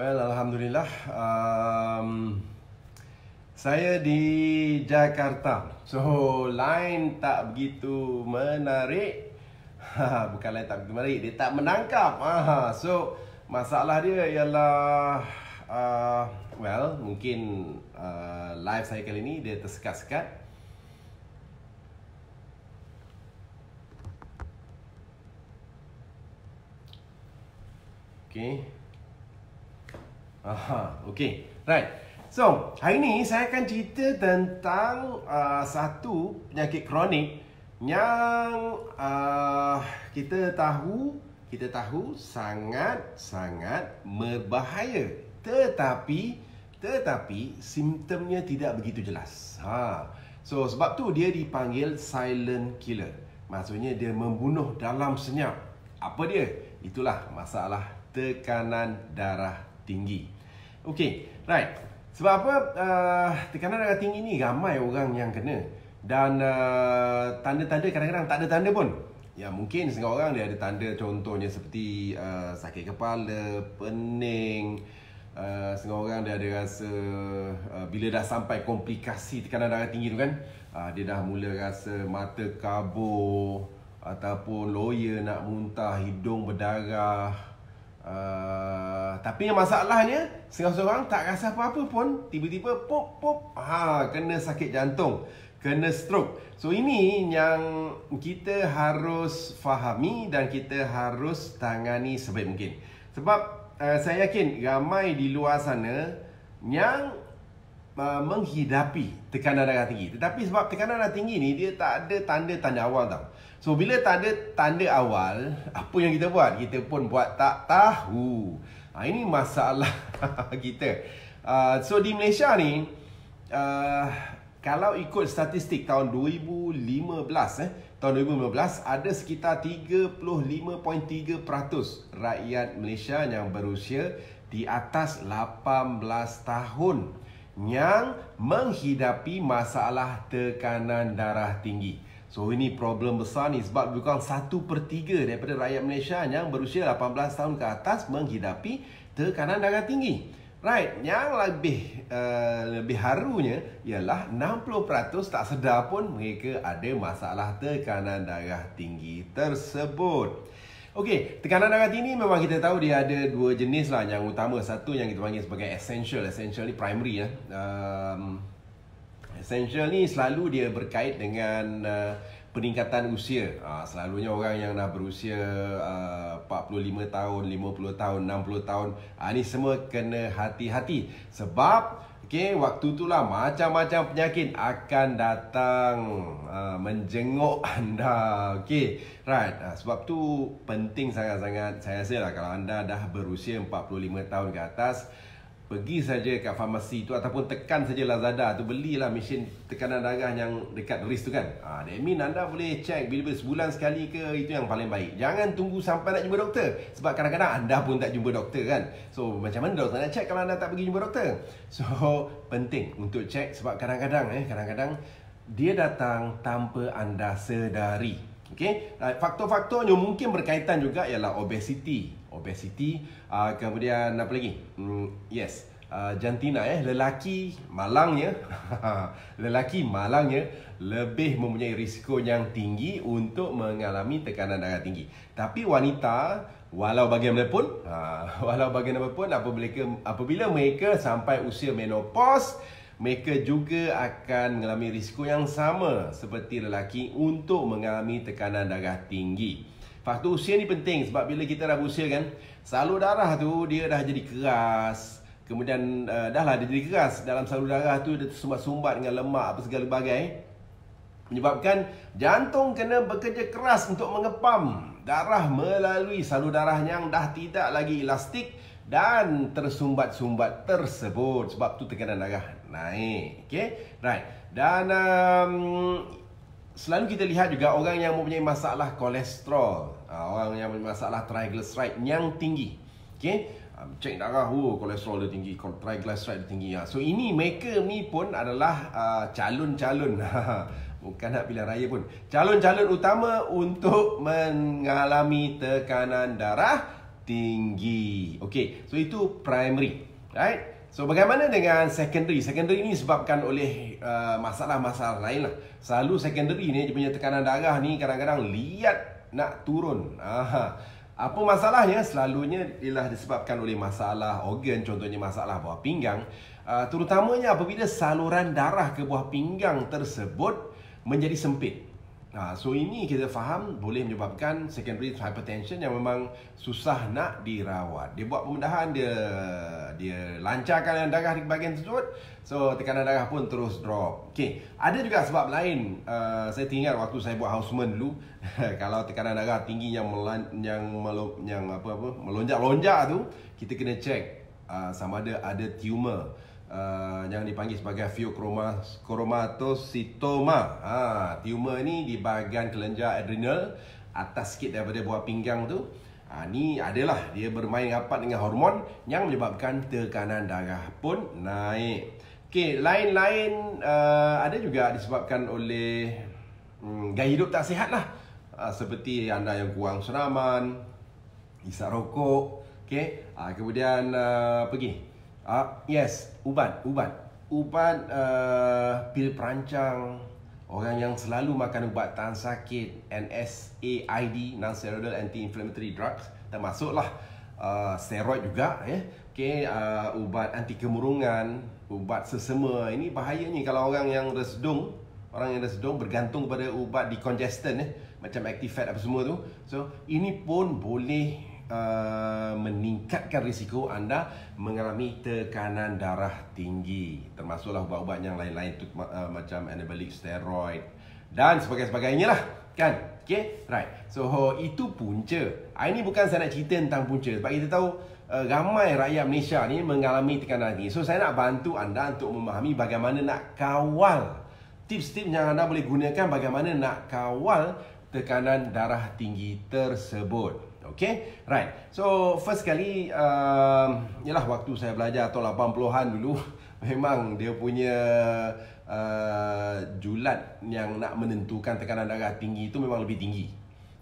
Well, Alhamdulillah. Saya di Jakarta. So, line tak begitu menarik. Bukan line tak begitu menarik, dia tak menangkap. So, masalah dia ialah mungkin live saya kali ni dia tersekat-sekat. Okay. Right. So, hari ni saya akan cerita tentang satu penyakit kronik yang kita tahu sangat-sangat berbahaya. Tetapi simptomnya tidak begitu jelas. So, sebab tu dia dipanggil silent killer. Maksudnya dia membunuh dalam senyap. Apa dia? Itulah masalah tekanan darah tinggi. Okey, right. Sebab apa? Tekanan darah tinggi ni ramai orang yang kena. Dan tanda-tanda kadang-kadang tak ada tanda pun. Ya, mungkin setengah orang dia ada tanda, contohnya seperti sakit kepala, pening. Setengah orang dia ada rasa bila dah sampai komplikasi tekanan darah tinggi tu kan, dia dah mula rasa mata kabur ataupun loya nak muntah, hidung berdarah. Tapi yang masalahnya, setengah orang tak rasa apa-apa pun, tiba-tiba pop, kena sakit jantung, kena stroke. So ini yang kita harus fahami dan kita harus tangani sebaik mungkin. Sebab saya yakin ramai di luar sana yang menghidapi tekanan darah tinggi. Tetapi sebab tekanan darah tinggi ni dia tak ada tanda-tanda awal tau. So bila tak ada tanda awal, apa yang kita buat? Kita pun buat tak tahu. Ini masalah kita. So di Malaysia ni, kalau ikut statistik tahun 2015, ada sekitar 35.3% rakyat Malaysia yang berusia di atas 18 tahun yang menghidapi masalah tekanan darah tinggi. So ini problem besar ni sebab bukan 1/3 daripada rakyat Malaysia yang berusia 18 tahun ke atas menghidapi tekanan darah tinggi. Right, yang lebih harunya ialah 60% tak sedar pun mereka ada masalah tekanan darah tinggi tersebut. Okey, tekanan darah tinggi memang kita tahu dia ada dua jenis lah. Yang utama, satu yang kita panggil sebagai essential. Essential ni primary ya. Essential ni selalu dia berkait dengan peningkatan usia. Selalunya orang yang dah berusia 45 tahun, 50 tahun, 60 tahun, ni semua kena hati-hati. Sebab waktu itulah macam-macam penyakit akan datang menjenguk anda. Right. Sebab tu penting sangat-sangat, saya rasa lah, kalau anda dah berusia 45 tahun ke atas, pergi saja kat farmasi tu ataupun tekan saja Lazada tu, belilah mesin tekanan darah yang dekat wrist tu kan. That mean anda boleh check bila sebulan sekali ke, itu yang paling baik. Jangan tunggu sampai nak jumpa doktor. Sebab kadang-kadang anda pun tak jumpa doktor kan. So macam mana doktor nak check kalau anda tak pergi jumpa doktor? So penting untuk check sebab kadang-kadang dia datang tanpa anda sedari. Faktor-faktornya mungkin berkaitan juga ialah obesiti, kemudian apa lagi? Jantina, lelaki malangnya lebih mempunyai risiko yang tinggi untuk mengalami tekanan darah tinggi. Tapi wanita, walau bagaimanapun apabila mereka sampai usia menopause, mereka juga akan mengalami risiko yang sama seperti lelaki untuk mengalami tekanan darah tinggi. Faktor usia ni penting sebab bila kita dah berusia kan, salur darah tu dia dah jadi keras. Kemudian dia jadi keras. Dalam salur darah tu dia tersumbat-sumbat dengan lemak apa segala bagai, menyebabkan jantung kena bekerja keras untuk mengepam darah melalui salur darah yang dah tidak lagi elastik dan tersumbat-sumbat tersebut. Sebab tu tekanan darah naik. Right. Dan selalu kita lihat juga orang yang mempunyai masalah kolesterol, orang yang mempunyai masalah triglyceride yang tinggi. Cek darah, kolesterol dia tinggi, triglyceride dia tinggi. So ini mereka ni pun adalah calon-calon bukan nak pilihan raya pun, calon-calon utama untuk mengalami tekanan darah tinggi. Okey, so itu primary, right? So bagaimana dengan secondary? Secondary ni disebabkan oleh masalah-masalah lain lah. Selalu secondary ni dia punya tekanan darah ni kadang-kadang liat nak turun. Apa masalahnya? Selalunya ialah disebabkan oleh masalah organ, contohnya masalah buah pinggang. Terutamanya apabila saluran darah ke buah pinggang tersebut menjadi sempit. So ini kita faham boleh menyebabkan secondary hypertension yang memang susah nak dirawat. Dia buat pembedahan, dia lancarkan darah di bahagian tersebut, so tekanan darah pun terus drop. Okey, ada juga sebab lain. Saya ingat waktu saya buat houseman dulu, kalau tekanan darah tinggi yang melonjak-lonjak tu, kita kena check sama ada tumor. Yang dipanggil sebagai pheochromatositoma. Tumor ni di bahagian kelenjar adrenal atas sikit daripada buah pinggang tu. Ni adalah dia bermain rapat dengan hormon yang menyebabkan tekanan darah pun naik. Okey, lain-lain ada juga disebabkan oleh gaya hidup tak sihat lah. Seperti anda yang kurang senaman, hisap rokok, okey. Kemudian yes, ubat pil perancang, orang yang selalu makan ubat tahan sakit, NSAID, non-steroidal anti-inflammatory drugs, termasuklah steroid juga, okey, ubat anti kemurungan, ubat sesama. Ini bahayanya kalau orang yang resdung bergantung pada ubat decongestant, macam Actifed apa semua tu. So ini pun boleh meningkatkan risiko anda mengalami tekanan darah tinggi, termasuklah ubat-ubat yang lain-lain tu, macam anabolic steroid dan sebagainya lah, kan? Okay, right. So itu punca. Ini bukan saya nak cerita tentang punca, sebab kita tahu ramai rakyat Malaysia ni mengalami tekanan tinggi. So saya nak bantu anda untuk memahami bagaimana nak kawal, tips-tips yang anda boleh gunakan bagaimana nak kawal tekanan darah tinggi tersebut. Okay, right. So first kali yalah waktu saya belajar tahun 80-an dulu, memang dia punya julat yang nak menentukan tekanan darah tinggi itu memang lebih tinggi.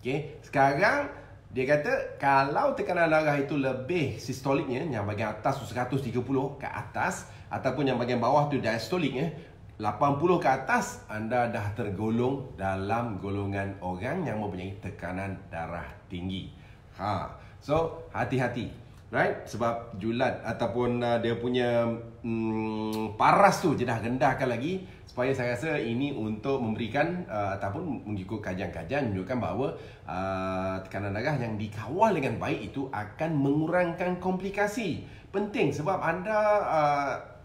Okay, sekarang dia kata kalau tekanan darah itu lebih sistoliknya, yang bahagian atas tu 130 ke atas, ataupun yang bahagian bawah tu diastoliknya 80 ke atas, anda dah tergolong dalam golongan orang yang mempunyai tekanan darah tinggi. So hati-hati, right? Sebab julat ataupun dia punya paras tu je dah rendahkan lagi. Supaya saya rasa ini untuk memberikan ataupun mengikut kajian-kajian menunjukkan bahawa tekanan darah yang dikawal dengan baik itu akan mengurangkan komplikasi. Penting sebab anda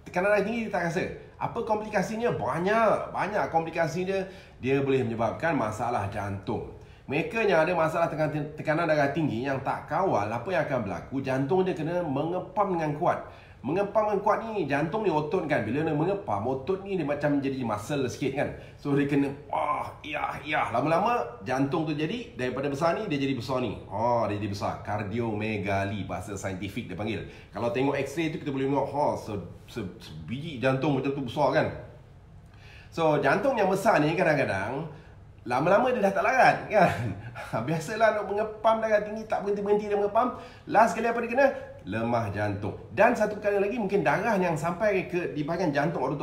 tekanan darah tinggi tak rasa. Apa komplikasinya? Banyak komplikasinya. Dia boleh menyebabkan masalah jantung. Mereka yang ada masalah tekanan darah tinggi yang tak kawal, apa yang akan berlaku? Jantung dia kena mengepam dengan kuat. Mengepam dengan kuat ni, jantung ni otot kan. Bila dia mengepam, otot ni dia macam jadi muscle sikit kan. So dia kena lama-lama jantung tu jadi daripada besar ni dia jadi besar ni. Dia jadi besar. Kardiomegali bahasa saintifik dia panggil. Kalau tengok x-ray tu kita boleh tengok sebiji jantung macam tu besar kan. So jantung yang besar ni kadang-kadang lama-lama dia dah tak larat kan. Biasalah nak mengepam darah tinggi, tak berhenti-berhenti dia mengepam. Last kali apa dia kena? Lemah jantung. Dan satu perkara lagi, mungkin darah yang sampai ke di bahagian jantung,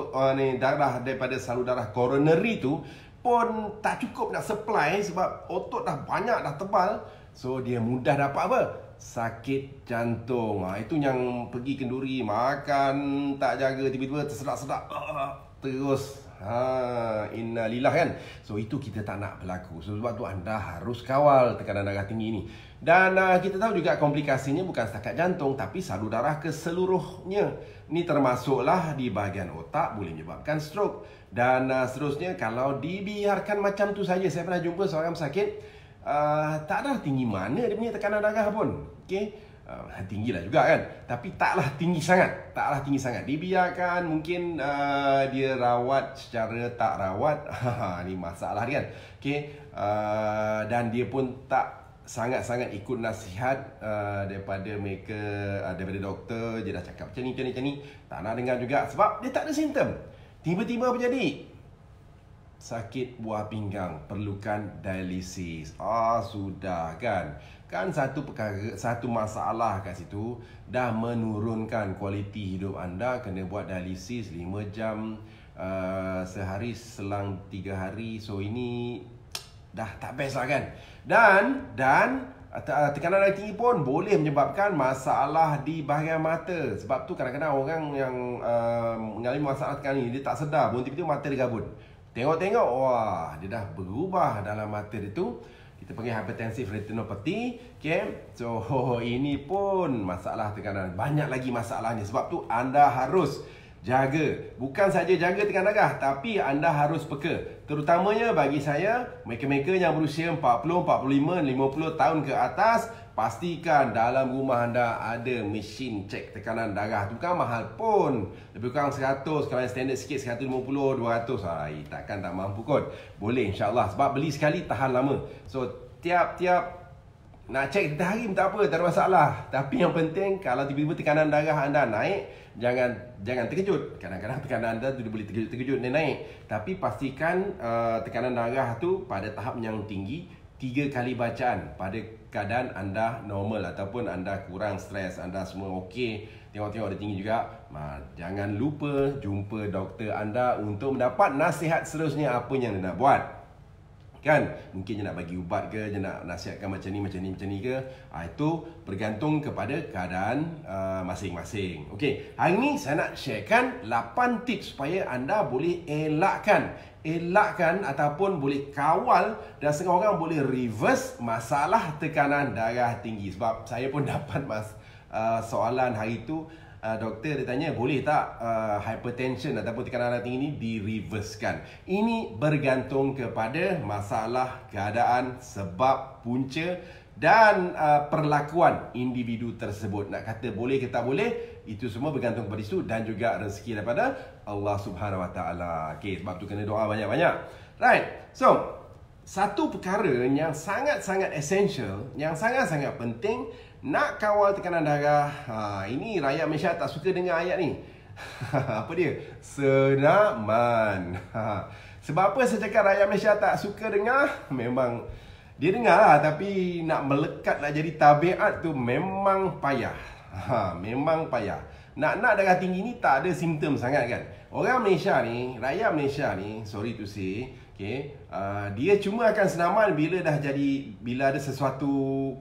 darah daripada salur darah coronary tu pun tak cukup nak supply sebab otot dah banyak, dah tebal. So dia mudah dapat apa? Sakit jantung. Itu yang pergi kenduri, makan tak jaga, tiba-tiba tersedak-sedak terus innalillah kan. So itu kita tak nak berlaku. So, sebab tu anda harus kawal tekanan darah tinggi ni. Dan kita tahu juga komplikasinya bukan setakat jantung, tapi salur darah keseluruhnya. Ni termasuklah di bahagian otak, boleh menyebabkan stroke. Dan seterusnya kalau dibiarkan macam tu saja. Saya pernah jumpa seorang pesakit, tak ada tinggi mana dia punya tekanan darah pun. Okay, tinggilah juga kan, tapi taklah tinggi sangat. Dibiarkan, mungkin dia rawat secara tak rawat. Ni masalah dia kan. Okay, dan dia pun tak sangat-sangat ikut nasihat daripada mereka, daripada doktor. Dia dah cakap macam ni, tak nak dengar juga sebab dia tak ada simptom. Tiba-tiba apa jadi? sakit buah pinggang, perlukan dialisis. Sudah kan. Kan satu perkara, satu masalah kat situ, dah menurunkan kualiti hidup anda, kena buat dialisis 5 jam sehari selang 3 hari. So ini dah tak best lah kan. Dan tekanan darah tinggi pun boleh menyebabkan masalah di bahagian mata. Sebab tu kadang-kadang orang yang mengalami masalah tekanan ni, dia tak sedar pun, tiba-tiba mata dia gabun. Tengok-tengok, wah, dia dah berubah dalam mata dia tu. Kita panggil hypertensive retinopathy. Okay? So ini pun masalah tekanan. Banyak lagi masalah ni. Sebab tu anda harus jaga. Bukan saja jaga tekanan darah, tapi anda harus peka. Terutamanya bagi saya, mereka-mereka yang berusia 40, 45, 50 tahun ke atas, pastikan dalam rumah anda ada mesin cek tekanan darah. Itu bukan mahal pun. Lebih kurang 100, kalau yang standard sikit 150, 200. Takkan tak mampu kot. Boleh insyaAllah. Sebab beli sekali tahan lama. So tiap-tiap nak cek setiap hari tak apa, tak ada masalah. Tapi yang penting, kalau tiba-tiba tekanan darah anda naik, jangan terkejut. Kadang-kadang tekanan anda tu boleh terkejut dia naik. Tapi pastikan tekanan darah tu pada tahap yang tinggi, 3 kali bacaan pada keadaan anda normal ataupun anda kurang stres, anda semua okey, tengok-tengok ada tinggi juga. Jangan lupa jumpa doktor anda untuk mendapat nasihat seterusnya apa yang dia nak buat. Kan, mungkin dia nak bagi ubat ke, dia nak nasihatkan macam ni ke. Itu bergantung kepada keadaan masing-masing. Okey, hari ni saya nak sharekan 8 tips supaya anda boleh elakkan ataupun boleh kawal, dan setengah orang boleh reverse masalah tekanan darah tinggi. Sebab saya pun dapat soalan hari tu. Doktor dia tanya, boleh tak hypertension ataupun tekanan darah tinggi ni di-reversekan? Ini bergantung kepada masalah, keadaan, sebab, punca dan perlakuan individu tersebut. Nak kata boleh ke tak boleh, itu semua bergantung kepada itu, dan juga rezeki daripada Allah Subhanahu Wa Taala. Okey, sebab tu kena doa banyak-banyak. Right. So, satu perkara yang sangat-sangat essential, yang sangat-sangat penting, nak kawal tekanan darah. Ini rakyat Malaysia tak suka dengar ayat ni. Apa dia? Senaman. Sebab apa saya cakap rakyat Malaysia tak suka dengar? Memang dia dengar lah, tapi nak melekat, nak jadi tabiat tu memang payah. Memang payah. Nak darah tinggi ni tak ada simptom sangat kan. Orang Malaysia ni, rakyat Malaysia ni, sorry to say, okay, dia cuma akan senaman bila ada sesuatu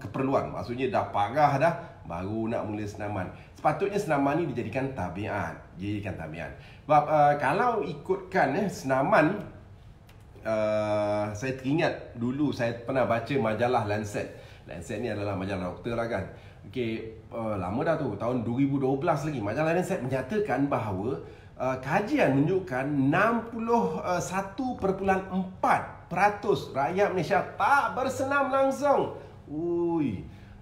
keperluan. Maksudnya dah parah dah, baru nak mula senaman. Sepatutnya senaman ni dijadikan tabiat. Sebab kalau ikutkan senaman, saya teringat dulu saya pernah baca majalah Lancet. Lancet ni adalah majalah doktor lah kan. Okay, lama dah tu, tahun 2012 lagi. Majalah Lancet menyatakan bahawa kajian menunjukkan 61.4% rakyat Malaysia tak bersenam langsung.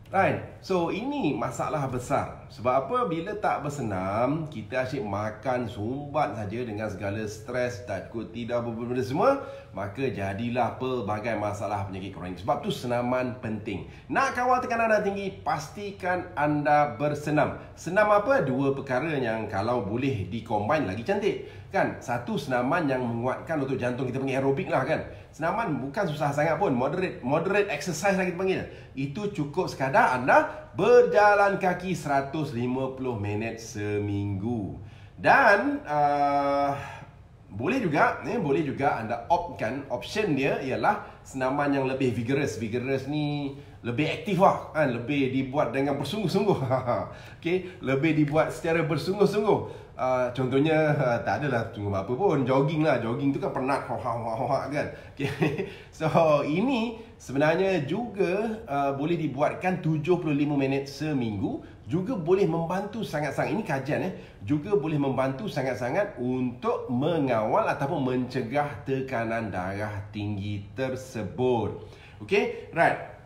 Right. So ini masalah besar. Sebab apa? Bila tak bersenam, kita asyik makan sumbat saja dengan segala stres, takut tidak benda semua, maka jadilah pelbagai masalah penyakit kronik. Sebab tu senaman penting. Nak kawal tekanan darah tinggi, pastikan anda bersenam. Senam apa? 2 perkara yang kalau boleh di-combine lagi cantik. Kan? Satu, senaman yang menguatkan untuk jantung, kita panggil aerobik lah kan. Senaman bukan susah sangat pun, moderate exercise lah kita panggil. Itu cukup sekadar anda berjalan kaki 150 minit seminggu. Dan boleh juga anda option dia ialah senaman yang lebih vigorous. Vigorous ni lebih aktif lah kan, lebih dibuat dengan bersungguh-sungguh. Okay, lebih dibuat secara bersungguh-sungguh. Contohnya tak adalah tunggu apa pun, jogging lah. Jogging tu kan penat kan. Okay. So ini sebenarnya juga boleh dibuatkan 75 minit seminggu. Juga boleh membantu sangat-sangat, ini kajian juga boleh membantu sangat-sangat untuk mengawal ataupun mencegah tekanan darah tinggi tersebut. Okay, right.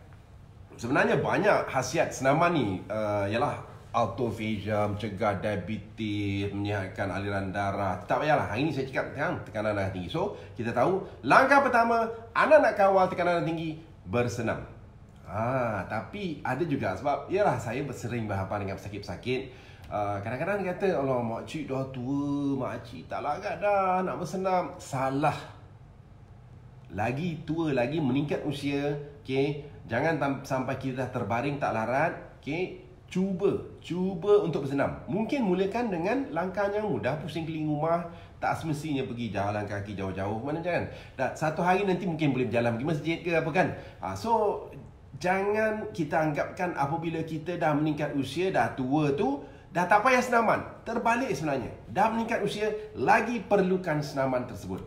Sebenarnya banyak khasiat senaman ni, ialah autophagia, mencegah diabetes, menyihatkan aliran darah. Tak payahlah, hari ni saya cakap tekanan darah tinggi. So, kita tahu langkah pertama, anda nak kawal tekanan darah tinggi, bersenam. Tapi ada juga, sebab yalah saya sering berhadapan dengan pesakit-pesakit. Kadang-kadang dia kata, Allah, makcik dah tua, makcik tak larat dah nak bersenam. Salah. lagi tua lagi, meningkat usia, okey, jangan sampai kita dah terbaring tak larat, okey, cuba untuk bersenam. Mungkin mulakan dengan langkah yang mudah, pusing keliling rumah, tak semestinya pergi jalan kaki jauh-jauh, mana jangan. Dan satu hari nanti mungkin boleh berjalan pergi masjid ke apa kan. So jangan kita anggapkan apabila kita dah meningkat usia, dah tua tu dah tak payah senaman. Terbalik sebenarnya. Dah meningkat usia, lagi perlukan senaman tersebut.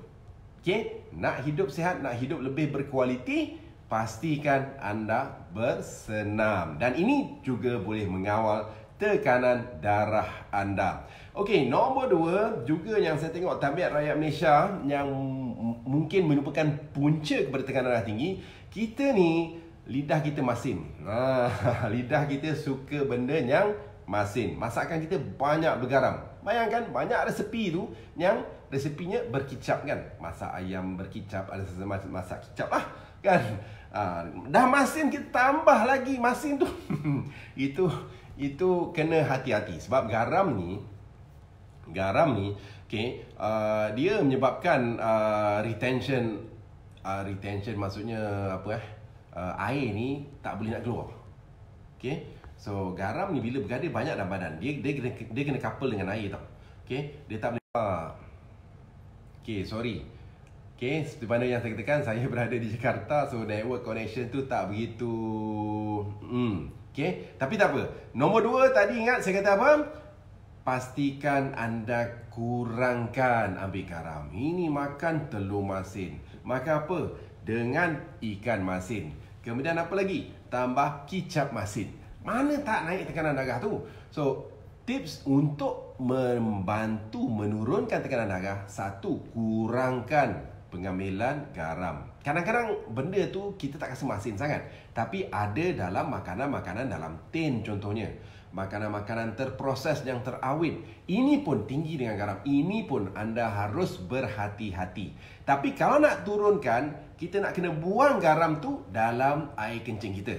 Okey, nak hidup sihat, nak hidup lebih berkualiti, pastikan anda bersenam. Dan ini juga boleh mengawal tekanan darah anda. Okey, nombor 2 juga yang saya tengok tabiat rakyat Malaysia yang mungkin merupakan punca kepada tekanan darah tinggi, kita ni lidah kita masin. Lidah kita suka benda yang masin. Masakan kita banyak bergaram. Bayangkan banyak resepi tu yang resepinya berkicap kan. Masak ayam berkicap, ada sesemacam masak kicap lah kan. Dah masin, kita tambah lagi masin tu. Itu kena hati-hati. Sebab garam ni okay, dia menyebabkan retention maksudnya apa air ni tak boleh nak keluar. Okay, so garam ni bila berada banyak dalam badan, dia kena couple dengan air tau. Okay, dia tak boleh. Okay, sorry. Okay, seperti mana yang saya katakan, saya berada di Jakarta, so network connection tu tak begitu. Okay, tapi tak apa. Nombor 2 tadi ingat saya kata apa? Pastikan anda kurangkan ambil garam. Ini makan telur masin. Makan apa? Dengan ikan masin. Kemudian apa lagi? Tambah kicap masin. Mana tak naik tekanan darah tu? So, tips untuk membantu menurunkan tekanan darah, 1, kurangkan pengambilan garam. Kadang-kadang benda tu kita tak rasa masin sangat, tapi ada dalam makanan-makanan dalam tin contohnya. Makanan-makanan terproses yang terawet, ini pun tinggi dengan garam. Ini pun anda harus berhati-hati. Tapi kalau nak turunkan, kita nak kena buang garam tu dalam air kencing kita.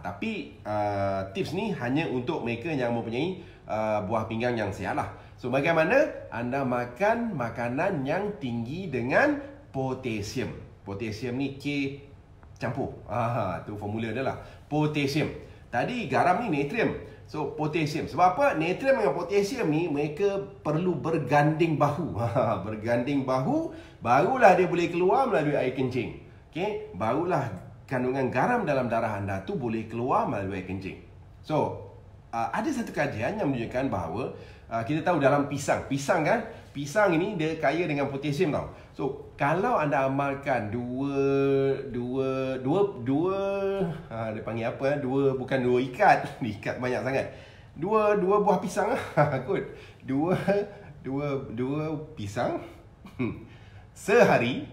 Tapi tips ni hanya untuk mereka yang mempunyai buah pinggang yang sihat lah. So bagaimana anda makan makanan yang tinggi dengan potasium. Potasium ni K campur. Tu formula dia lah. Potasium. Tadi garam ni natrium. So potasium. Sebab apa? Natrium dengan potasium ni mereka perlu berganding bahu. Berganding bahu, barulah dia boleh keluar melalui air kencing. Okay? Barulah kandungan garam dalam darah anda tu boleh keluar melalui air kencing. So ada satu kajian yang menunjukkan bahawa kita tahu dalam pisang kan, pisang ini dia kaya dengan potasium tau. So kalau anda amalkan dia panggil apa? Bukan dua ikat, ikat banyak sangat. Dua buah pisang kot. Dua pisang sehari,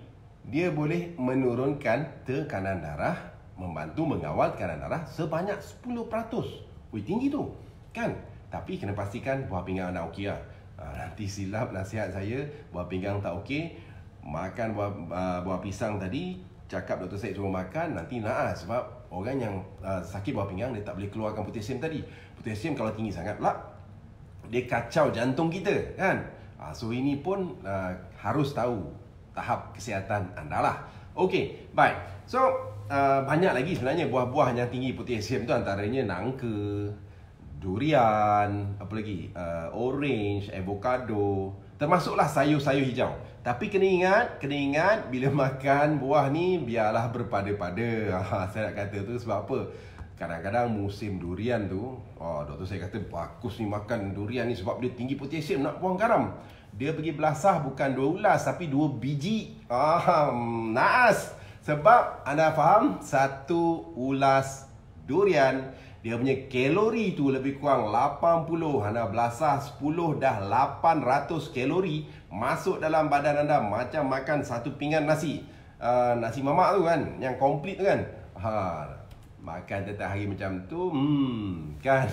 dia boleh menurunkan tekanan darah, membantu mengawal tekanan darah sebanyak 10%. Wih, tinggi tu kan? Tapi kena pastikan buah pinggang anda okey lah. Nanti silap nasihat saya, buah pinggang tak okey, makan buah pisang tadi, cakap Dr. Syed suruh makan, nanti naas. Sebab orang yang sakit buah pinggang, dia tak boleh keluarkan potasium tadi. Potasium kalau tinggi sangat pula, dia kacau jantung kita kan. So ini pun harus tahu tahap kesihatan anda lah. Okey, baik. So banyak lagi sebenarnya buah-buah yang tinggi potasium tu, antaranya nangka, durian, apa lagi, orange, avocado, termasuklah sayur-sayur hijau. Tapi kena ingat bila makan buah ni biarlah berpada-pada. Saya nak kata tu sebab apa? Kadang-kadang musim durian tu, doktor saya kata bagus ni makan durian ni sebab dia tinggi potasium, nak buang garam. Dia pergi belasah bukan 2 ulas tapi 2 biji. Naas. Sebab anda faham, 1 ulas durian, dia punya kalori tu lebih kurang 80. Anda belasah 10 dah 800 kalori masuk dalam badan anda, macam makan 1 pinggan nasi. Nasi mamak tu kan, yang komplit tu kan. Makan setiap hari macam tu, kan.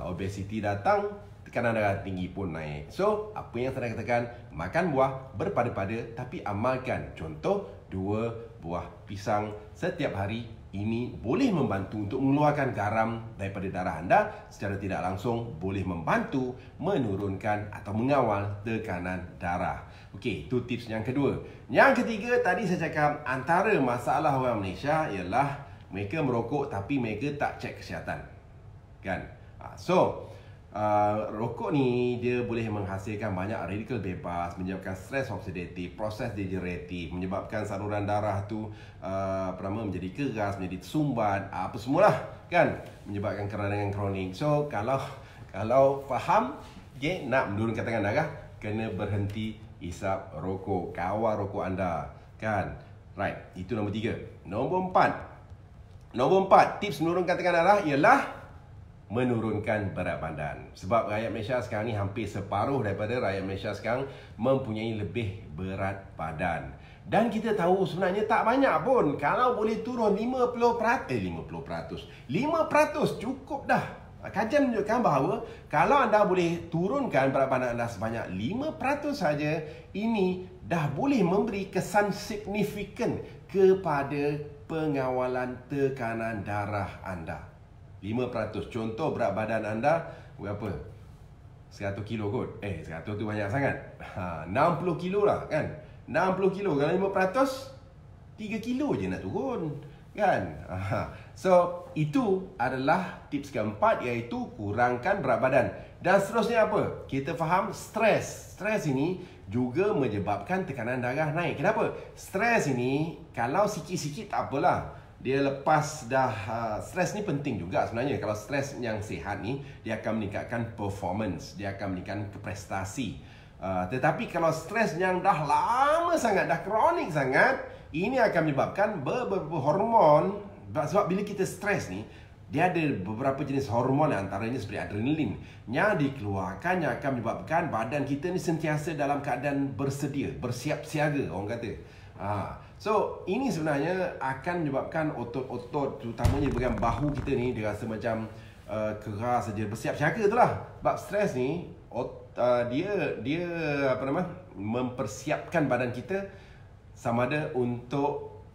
Obesity datang, tekanan darah tinggi pun naik. So, apa yang saya katakan, makan buah berpada-pada tapi amalkan. Contoh, 2 buah pisang setiap hari ini boleh membantu untuk mengeluarkan garam daripada darah anda secara tidak langsung, boleh membantu menurunkan atau mengawal tekanan darah. Okey, itu tips yang kedua. Yang ketiga, tadi saya cakap antara masalah orang Malaysia ialah mereka merokok tapi mereka tak cek kesihatan. Kan? Rokok ni dia boleh menghasilkan banyak radikal bebas, menyebabkan stres oksidatif, proses degeneratif, menyebabkan saluran darah tu menjadi keras, menjadi tersumbat, apa semualah kan, menyebabkan keradangan kronik. So kalau faham, okay, nak menurunkan tekanan darah, kena berhenti isap rokok, kawal rokok anda kan. Right, itu nombor 3. Nombor 4, tips menurunkan tekanan darah ialah menurunkan berat badan. Sebab rakyat Malaysia sekarang ni hampir separuh daripada rakyat Malaysia sekarang mempunyai lebih berat badan. Dan kita tahu sebenarnya tak banyak pun. Kalau boleh turun 50% cukup dah. Kajian menunjukkan bahawa kalau anda boleh turunkan berat badan anda sebanyak 5% saja, ini dah boleh memberi kesan signifikan kepada pengawalan tekanan darah anda. 5%. Contoh berat badan anda berapa? 100 kilo kot. 100 tu banyak sangat. 60 kilo lah kan. 60 kilo kalau 5%, 3 kilo je nak turun kan. So itu adalah tips keempat, iaitu kurangkan berat badan. Dan seterusnya apa? Kita faham stres. Stres ini juga menyebabkan tekanan darah naik. Kenapa? Stres ini kalau sikit-sikit tak apalah. Dia lepas dah stres ni penting juga sebenarnya. Kalau stres yang sihat ni, dia akan meningkatkan performance, dia akan meningkatkan prestasi. Tetapi kalau stres yang dah lama sangat, dah kronik sangat, ini akan menyebabkan beberapa hormon. Sebab bila kita stres ni, dia ada beberapa jenis hormon, antaranya seperti adrenalin yang dikeluarkan, yang akan menyebabkan badan kita ni sentiasa dalam keadaan bersedia, bersiap siaga orang kata. So ini sebenarnya akan menyebabkan otot-otot, terutamanya di bahagian bahu kita ni, dia rasa macam keras saja, bersiap siaga tu lah. Sebab stres ni dia mempersiapkan badan kita sama ada untuk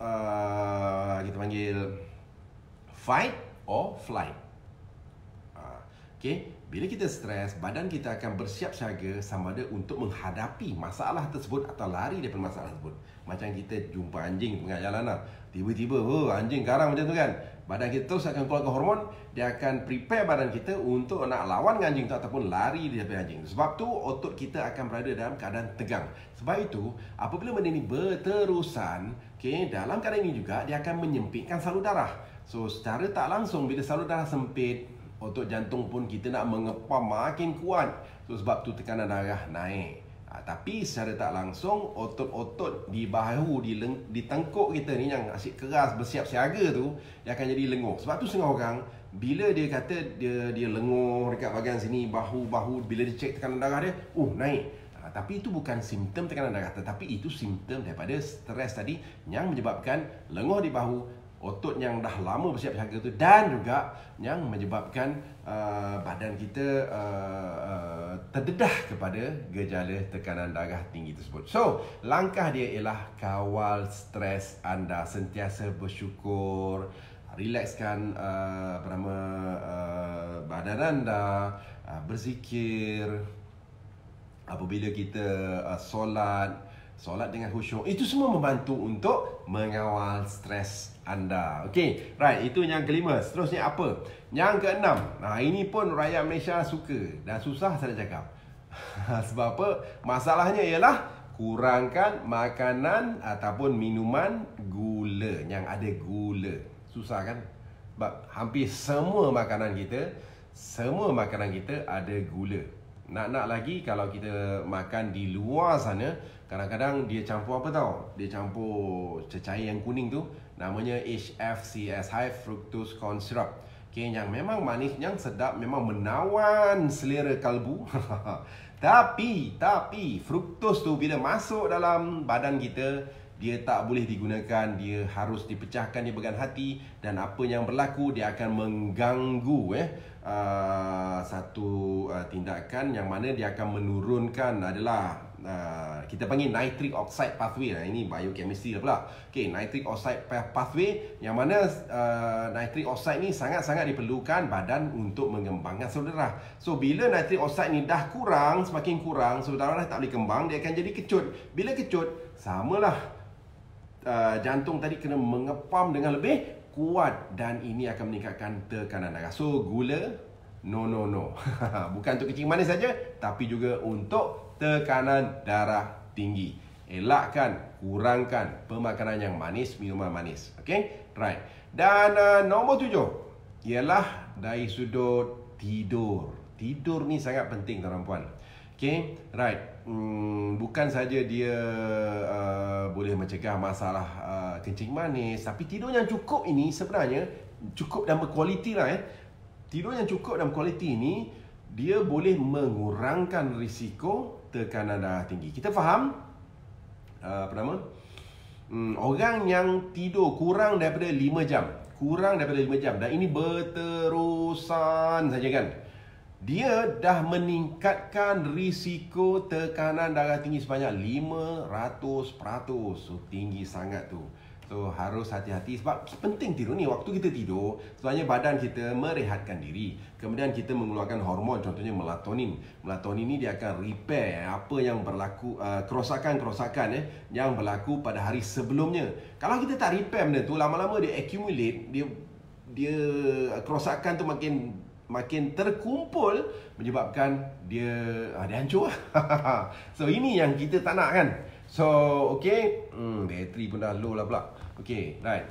kita panggil fight or flight. Okay, bila kita stres, badan kita akan bersiap siaga sama ada untuk menghadapi masalah tersebut atau lari daripada masalah tersebut. Macam kita jumpa anjing tengah jalan lah, tiba-tiba anjing garang macam tu kan, badan kita terus akan keluarkan hormon. Dia akan prepare badan kita untuk nak lawan dengan anjing tu ataupun lari daripada anjing. Sebab tu otot kita akan berada dalam keadaan tegang. Sebab itu apabila benda ni berterusan, okay, dalam keadaan ini juga dia akan menyempitkan salur darah. So secara tak langsung, bila salur darah sempit, otot jantung pun kita nak mengepam makin kuat. So sebab tu tekanan darah naik. Tapi secara tak langsung, otot-otot di bahu, di tengkuk kita ni yang asyik keras, bersiap siaga tu, dia akan jadi lenguh. Sebab tu setengah orang, bila dia kata dia lenguh dekat bahagian sini, bahu, bila dia cek tekanan darah dia, naik. Tapi itu bukan simptom tekanan darah, tetapi itu simptom daripada stres tadi yang menyebabkan lenguh di bahu, otot yang dah lama bersiap siaga tu, dan juga yang menyebabkan badan kita terdedah kepada gejala tekanan darah tinggi tersebut. So, langkah dia ialah kawal stres anda, sentiasa bersyukur, relaxkan badan anda, berzikir. Apabila kita solat dengan khusyuk, itu semua membantu untuk mengawal stres anda. Okey, right, itu yang kelima. Seterusnya apa? Yang keenam. Ini pun rakyat Malaysia suka dan susah saya cakap. Sebab apa? Masalahnya ialah kurangkan makanan ataupun minuman gula, yang ada gula. Susah kan? Sebab hampir semua makanan kita ada gula. Nak lagi kalau kita makan di luar sana, kadang-kadang dia campur apa tau? Dia campur cecair yang kuning tu, namanya HFCS, High Fructose Corn Syrup. Okay, yang memang manis, yang sedap, memang menawan selera kalbu. Tapi fruktos tu bila masuk dalam badan kita, dia tak boleh digunakan, dia harus dipecahkan di bahagian hati, dan apa yang berlaku, dia akan mengganggu satu tindakan yang mana dia akan menurunkan adalah kita panggil nitric oxide pathway. Ini biochemistry lah pula. Okey, nitric oxide pathway yang mana nitric oxide ni sangat-sangat diperlukan badan untuk mengembangkan selur darah. So bila nitric oxide ni dah kurang, semakin kurang, selur darah tak boleh kembang, dia akan jadi kecut. Bila kecut, samalah jantung tadi kena mengepam dengan lebih kuat dan ini akan meningkatkan tekanan darah. So gula no. Bukan untuk kencing manis saja, tapi juga untuk tekanan darah tinggi. Elakkan, kurangkan pemakanan yang manis, minuman manis. Okey? Right. Dan nombor 7 ialah dari sudut tidur. Tidur ni sangat penting tuan-tuan puan. Okey? Right. Bukan saja dia boleh mencegah masalah kencing manis, tapi tidur yang cukup ini sebenarnya cukup dan berkualiti lah. Tidur yang cukup dan berkualiti ini dia boleh mengurangkan risiko tekanan darah tinggi. Kita faham orang yang tidur kurang daripada 5 jam, dan ini berterusan saja kan, dia dah meningkatkan risiko tekanan darah tinggi sebanyak 500%. So tinggi sangat tu. So harus hati-hati sebab penting tidur ni. Waktu kita tidur, sebenarnya badan kita merehatkan diri. Kemudian kita mengeluarkan hormon, contohnya melatonin. Melatonin ni dia akan repair apa yang berlaku, kerosakan-kerosakan yang berlaku pada hari sebelumnya. Kalau kita tak repair benda tu, lama-lama dia accumulate, dia kerosakan tu makin terkumpul, menyebabkan dia hancur. So ini yang kita tak nak kan. So okey, bateri pun dah low lah pula. Okey, right.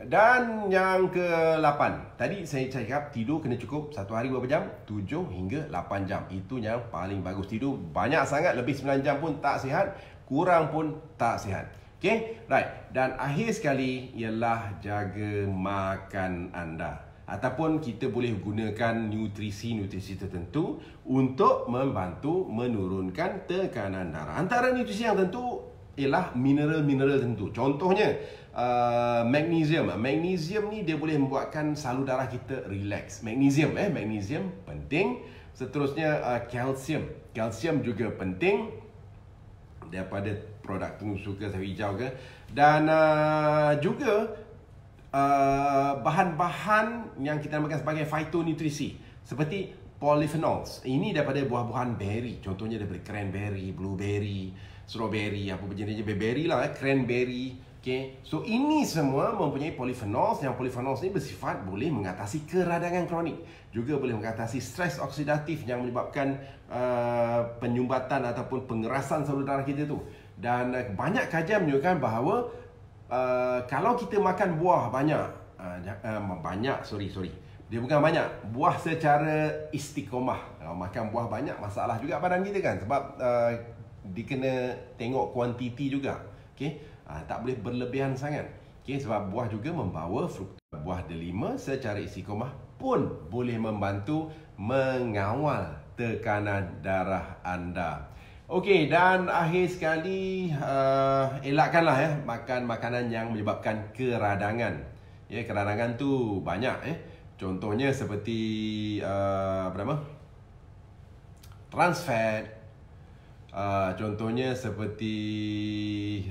Dan yang ke-8, tadi saya cakap tidur kena cukup satu hari berapa jam? 7 hingga 8 jam. Itu yang paling bagus. Tidur banyak sangat, lebih 9 jam pun tak sihat, kurang pun tak sihat. Okey, right. Dan akhir sekali ialah jaga makan anda. Ataupun kita boleh gunakan nutrisi tertentu untuk membantu menurunkan tekanan darah. Antara nutrisi yang tentu ialah mineral-mineral tentu. Contohnya magnesium. Magnesium ni dia boleh membuatkan salur darah kita relax. Magnesium penting. Seterusnya kalsium. Kalsium juga penting daripada produk tengu ke sawi hijau ke. Dan juga bahan-bahan yang kita namakan sebagai phytonutrisi seperti polyphenols. Ini daripada buah-buahan berry. Contohnya daripada cranberry, blueberry, strawberry, apa jenis berry lah, cranberry. Okay. So ini semua mempunyai polyphenols. Yang polyphenols ni bersifat boleh mengatasi keradangan kronik, juga boleh mengatasi stres oksidatif yang menyebabkan penyumbatan ataupun pengerasan salur darah kita tu. Dan banyak kajian menunjukkan bahawa kalau kita makan buah dia bukan banyak, buah secara istiqomah. Kalau makan buah banyak, masalah juga badan kita kan, sebab dia kena tengok kuantiti juga. Okay? Tak boleh berlebihan sangat. Okay? Sebab buah juga membawa fruktos. Buah delima secara istiqomah pun boleh membantu mengawal tekanan darah anda. Okey, dan akhir sekali elakkanlah makan makanan yang menyebabkan keradangan. Keradangan tu banyak Contohnya seperti trans fat. Contohnya seperti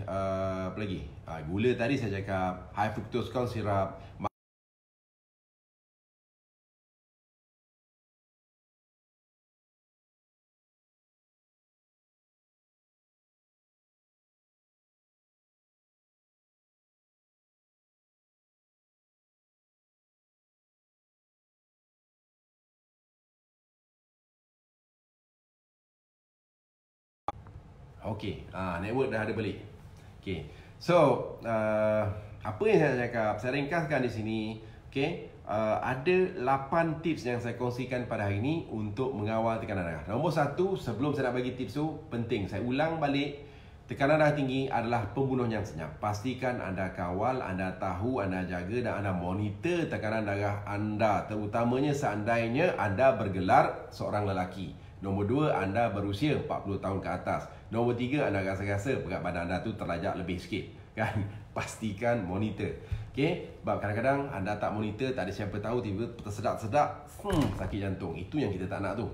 apa lagi? Gula tadi saya cakap, high fructose corn syrup. Okey, network dah ada balik. Okey. So, apa yang saya cakap, saya ringkaskan di sini. Okey, ada 8 tips yang saya kongsikan pada hari ini untuk mengawal tekanan darah. Nombor 1, sebelum saya nak bagi tips tu, penting saya ulang balik, tekanan darah tinggi adalah pembunuh yang senyap. Pastikan anda kawal, anda tahu, anda jaga dan anda monitor tekanan darah anda, terutamanya seandainya anda bergelar seorang lelaki. Nombor 2, anda berusia 40 tahun ke atas. Nombor 3, anda rasa-rasa berat badan anda tu terlajak lebih sikit. Kan? Pastikan monitor. Okey, sebab kadang-kadang anda tak monitor, tak ada siapa tahu, tiba-tiba tersedak-sedak, sakit jantung. Itu yang kita tak nak tu.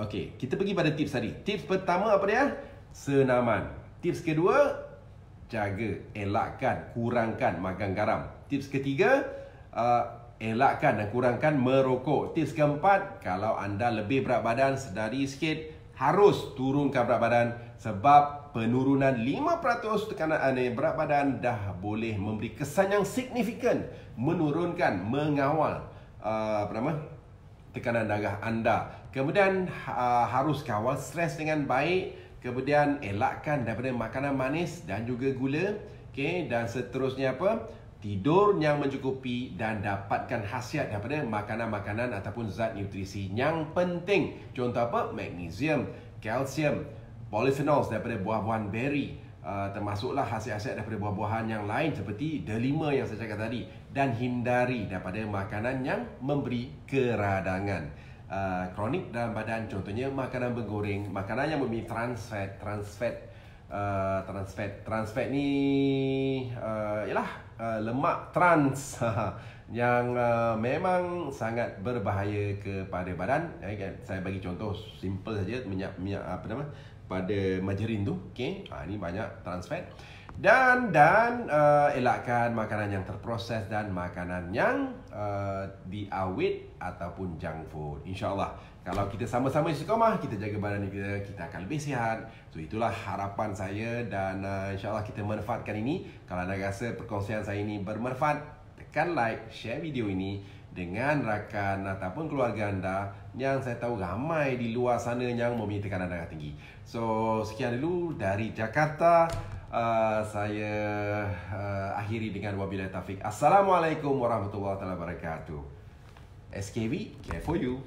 Okey, kita pergi pada tips tadi. Tips pertama apa dia? senaman. Tips kedua, jaga, elakkan, kurangkan makan garam. Tips ketiga, elakkan dan kurangkan merokok. Tips keempat, kalau anda lebih berat badan, sedari sikit, harus turunkan berat badan sebab penurunan 5% tekanan berat badan dah boleh memberi kesan yang signifikan menurunkan, mengawal tekanan darah anda. Kemudian harus kawal stres dengan baik. Kemudian elakkan daripada makanan manis dan juga gula. Okay? Dan seterusnya apa? Tidur yang mencukupi dan dapatkan khasiat daripada makanan-makanan ataupun zat nutrisi yang penting. Contoh apa? Magnesium, kalsium, polyphenols daripada buah-buahan berry. Termasuklah khasiat-khasiat daripada buah-buahan yang lain seperti delima yang saya cakap tadi. Dan hindari daripada makanan yang memberi keradangan kronik dalam badan. Contohnya makanan bergoreng, makanan yang memiliki trans fat ni ialah lemak trans yang memang sangat berbahaya kepada badan. Saya bagi contoh simple saja, minyak pada margarin tu, okey. Ini banyak trans fat. Dan elakkan makanan yang terproses dan makanan yang diawet ataupun junk food. InsyaAllah kalau kita sama-sama istiqamah, kita jaga badan kita akan lebih sihat. So itulah harapan saya dan insyaAllah kita manfaatkan ini. Kalau anda rasa perkongsian saya ini bermanfaat, tekan like, share video ini dengan rakan ataupun keluarga anda yang saya tahu ramai di luar sana yang memiliki tekanan darah tinggi. So sekian dulu dari Jakarta. Saya akhiri dengan wabillahi taufik. Assalamualaikum warahmatullahi wabarakatuh. SKB, care for you.